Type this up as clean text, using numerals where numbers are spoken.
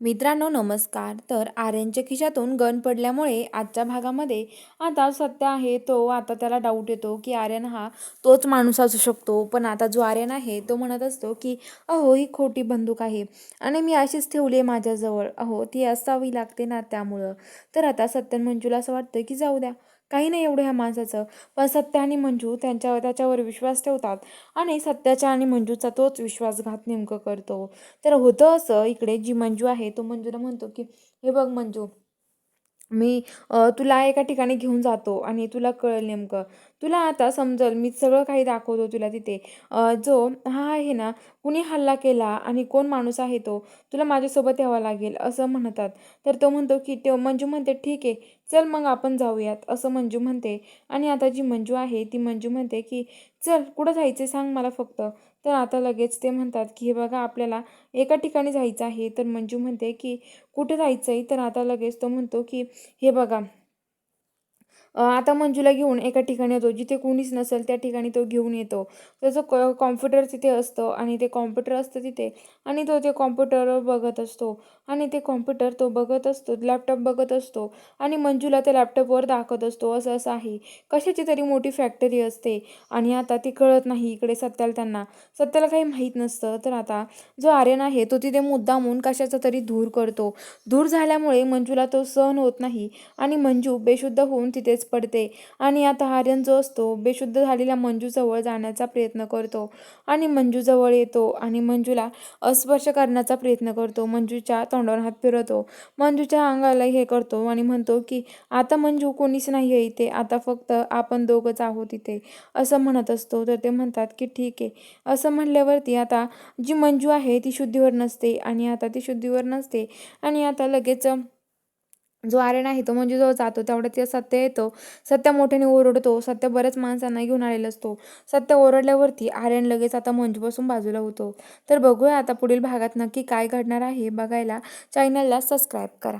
मित्रांनो नमस्कार. तर आर्यनच्या खिशातून गन पडल्यामुळे आजच्या भागामध्ये आता सत्य आहे तो आता त्याला डाऊट येतो की आर्यन हा तोच माणूस असू शकतो. पण आता जो आर्यन आहे तो म्हणत असतो की अहो ही खोटी बंदूक आहे आणि मी अशीच ठेवली आहे माझ्याजवळ, अहो ती असावी लागते ना त्यामुळं. तर आता सत्य आणि मंजूला असं वाटतं की जाऊ द्या, काही नाही एवढं ह्या माणसाचं. पण सत्य आणि मंजू त्याच्यावर विश्वास ठेवतात आणि सत्याच्या आणि मंजूचा तोच विश्वासघात नेमकं करतो. तर होतं असं, इकडे जी मंजू आहे तो मंजूला म्हणतो की हे बघ मंजू, मी तुला एका ठिकाणी घेऊन जातो आणि तुला कळेल नेमकं. तुला आता समजेल, मी सगळं काही दाखवतो तुला तिथे. जो हा आहे ना, कुणी हल्ला केला आणि कोण माणूस आहे तो, तुला माझ्यासोबत यावं लागेल असं म्हणतात. तर तो म्हणतो की मंजू म्हणते ठीक आहे, चल मग आपण जाऊयात असं मंजू म्हणते. आणि आता जी मंजू आहे ती मंजू म्हणते की चल कुठं जायचं सांग मला फक्त. तर आता लगेच ते म्हणतात की हे बघा आपल्याला एका ठिकाणी जायचं आहे. तर मंजू म्हणते की कुठे जायचं आहे. तर आता लगेच तो म्हणतो की हे बघा, आता मंजूला घेऊन एका ठिकाणी येतो जिथे कोणीच नसेल, त्या ठिकाणी तो घेऊन येतो. त्याचं कॉम्प्युटर तिथे असतं आणि ते कॉम्प्युटर असतं तिथे आणि तो ते कॉम्प्युटरवर बघत असतो आणि ते कॉम्प्युटर तो बघत असतो, लॅपटॉप बघत असतो आणि मंजूला त्या लॅपटॉपवर दाखवत असतो असं असं आहे. कशाची तरी मोठी फॅक्टरी असते आणि आता ती कळत नाही इकडे सत्याला काही माहीत नसतं. तर आता जो आर्यन आहे तो तिथे मुद्दामून कशाचा तरी धूर करतो. धूर झाल्यामुळे मंजूला तो सहन होत नाही आणि मंजू बेशुद्ध होऊन तिथेच पडते. आणि आता आर्यन जो असतो बेशुद्ध झालेल्या मंजूजवळ जाण्याचा प्रयत्न करतो आणि मंजूजवळ येतो आणि मंजूला स्पर्श करण्याचा प्रयत्न करतो. मंजूच्या तोंडावर हात फिरवतो, मंजूच्या अंगाला हे करतो आणि म्हणतो की आता मंजू कोणीच नाही आहे इथे, आता फक्त आपण दोघंच आहोत इथे असं म्हणत असतो. तर ते म्हणतात की ठीक आहे. असं म्हणल्यावरती आता जी मंजू आहे ती शुद्धीवर नसते आणि आता ती शुद्धीवर नसते आणि आता लगेच जो आर्यन आहे तो मंजूजवळ जातो. तेवढ्यात ते सत्य येतो. सत्य मोठ्याने ओरडतो. सत्य बऱ्याच माणसांना घेऊन आलेला असतो. सत्य ओरडल्यावरती आर्यन लगेच आता मंजूपासून बाजूला होतो. तर बघूया आता पुढील भागात नक्की काय घडणार आहे. बघायला चॅनलला सबस्क्राईब करा.